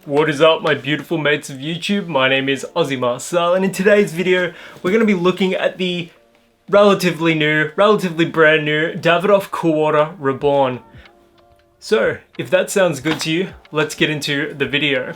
What is up, my beautiful mates of YouTube? My name is Aussie Marcel, and in today's video we're going to be looking at the relatively brand new Davidoff Cool Water Reborn. So, if that sounds good to you, let's get into the video.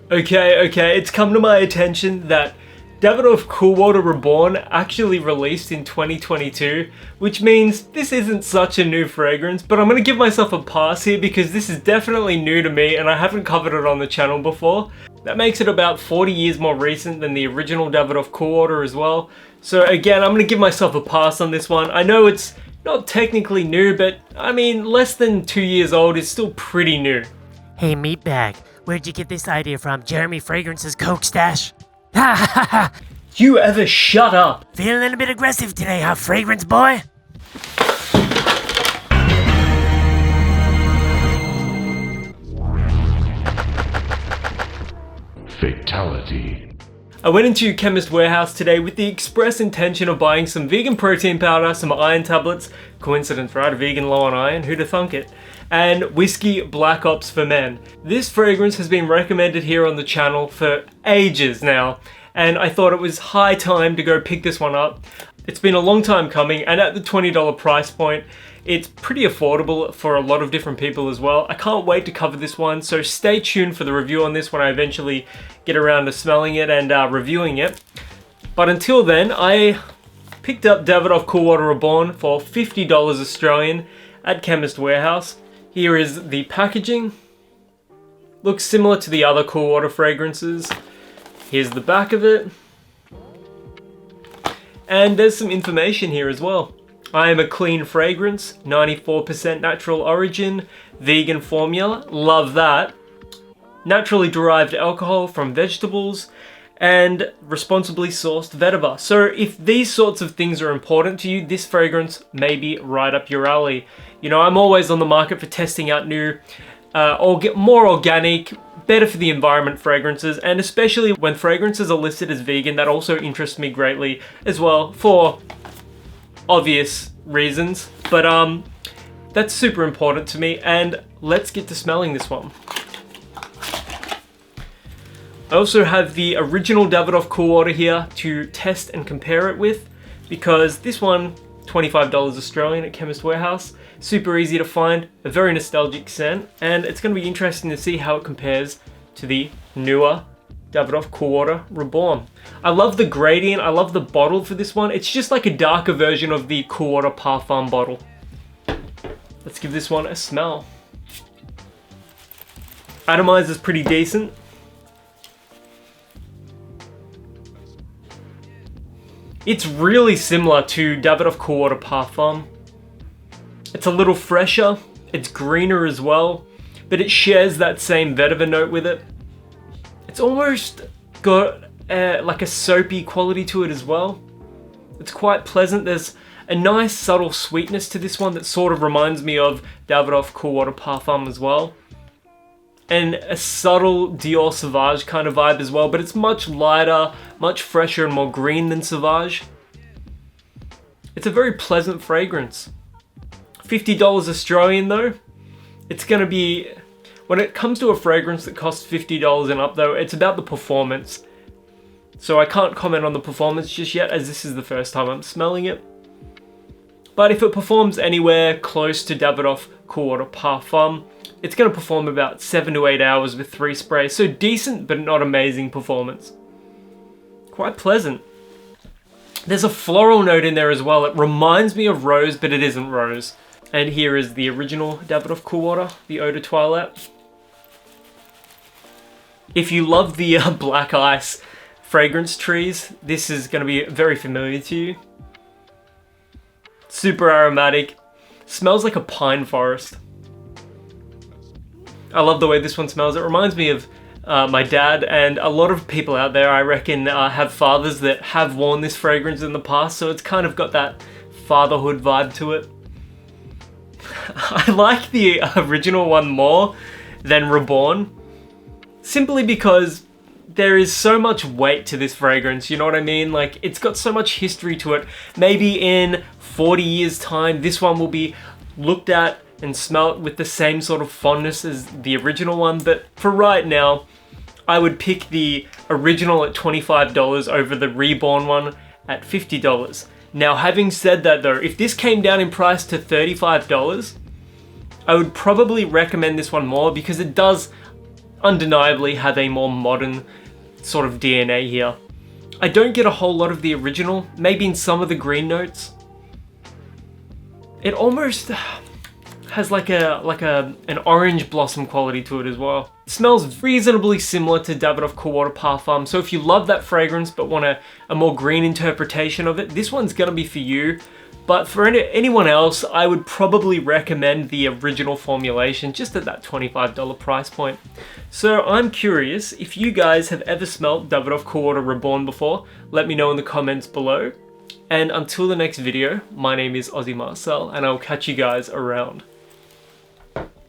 Okay, it's come to my attention that Davidoff Cool Water Reborn actually released in 2022, which means this isn't such a new fragrance, but I'm going to give myself a pass here because this is definitely new to me and I haven't covered it on the channel before. That makes it about 40 years more recent than the original Davidoff Cool Water as well. So again, I'm going to give myself a pass on this one. I know it's not technically new, but I mean, less than 2 years old is still pretty new. Hey meatbag, where'd you get this idea from? Jeremy Fragrance's Coke stash? Ha ha ha! You ever shut up? Feeling a little bit aggressive today, huh, Fragrance boy? Fatality. I went into Chemist Warehouse today with the express intention of buying some vegan protein powder, some iron tablets, coincidence right, a vegan low on iron, who'd have thunk it, and whiskey Black Ops for men. This fragrance has been recommended here on the channel for ages now, and I thought it was high time to go pick this one up. It's been a long time coming, and at the $20 price point, it's pretty affordable for a lot of different people as well. I can't wait to cover this one, so stay tuned for the review on this when I eventually get around to smelling it and reviewing it. But until then, I picked up Davidoff Cool Water Reborn for $50 Australian at Chemist Warehouse. Here is the packaging. Looks similar to the other Cool Water fragrances. Here's the back of it. And there's some information here as well. I am a clean fragrance, 94% natural origin, vegan formula, love that. Naturally derived alcohol from vegetables, and responsibly sourced vetiver. So if these sorts of things are important to you, this fragrance may be right up your alley. You know, I'm always on the market for testing out new, more organic, better for the environment fragrances, and especially when fragrances are listed as vegan, that also interests me greatly as well for obvious reasons. But that's super important to me, and let's get to smelling this one. I also have the original Davidoff Cool Water here to test and compare it with, because this one, $25 Australian at Chemist Warehouse, super easy to find, a very nostalgic scent, and it's going to be interesting to see how it compares to the newer Davidoff Cool Water Reborn. I love the gradient, I love the bottle for this one. It's just like a darker version of the Cool Water Parfum bottle. Let's give this one a smell. Atomizer is pretty decent. It's really similar to Davidoff Cool Water Parfum. It's a little fresher, it's greener as well, but it shares that same vetiver note with it. It's almost got like a soapy quality to it as well. It's quite pleasant. There's a nice subtle sweetness to this one that sort of reminds me of Davidoff Cool Water Parfum as well. And a subtle Dior Sauvage kind of vibe as well, but it's much lighter, much fresher and more green than Sauvage. It's a very pleasant fragrance. $50 Australian though. It's gonna be, when it comes to a fragrance that costs $50 and up though, it's about the performance. So I can't comment on the performance just yet, as this is the first time I'm smelling it. But if it performs anywhere close to Davidoff Cool Water Parfum, it's going to perform about 7 to 8 hours with 3 sprays. So decent, but not amazing performance. Quite pleasant. There's a floral note in there as well. It reminds me of rose, but it isn't rose. And here is the original Davidoff Cool Water, the Eau de Toilette. If you love the black ice fragrance trees, this is going to be very familiar to you. Super aromatic. Smells like a pine forest. I love the way this one smells. It reminds me of my dad, and a lot of people out there, I reckon, have fathers that have worn this fragrance in the past, so it's kind of got that fatherhood vibe to it. I like the original one more than Reborn, simply because there is so much weight to this fragrance, you know what I mean? Like, it's got so much history to it. Maybe in 40 years time, this one will be looked at and smelt with the same sort of fondness as the original one. But for right now, I would pick the original at $25 over the Reborn one at $50. Now, having said that though, if this came down in price to $35, I would probably recommend this one more because it does undeniably have a more modern sort of DNA here. I don't get a whole lot of the original, maybe in some of the green notes. It almost has like an orange blossom quality to it as well. It smells reasonably similar to Davidoff Cool Water Parfum, so if you love that fragrance but want a more green interpretation of it, this one's gonna be for you. But for anyone else, I would probably recommend the original formulation just at that $25 price point. So I'm curious, if you guys have ever smelt Davidoff Cool Water Reborn before, let me know in the comments below. And until the next video, my name is Aussie Marcel, and I'll catch you guys around.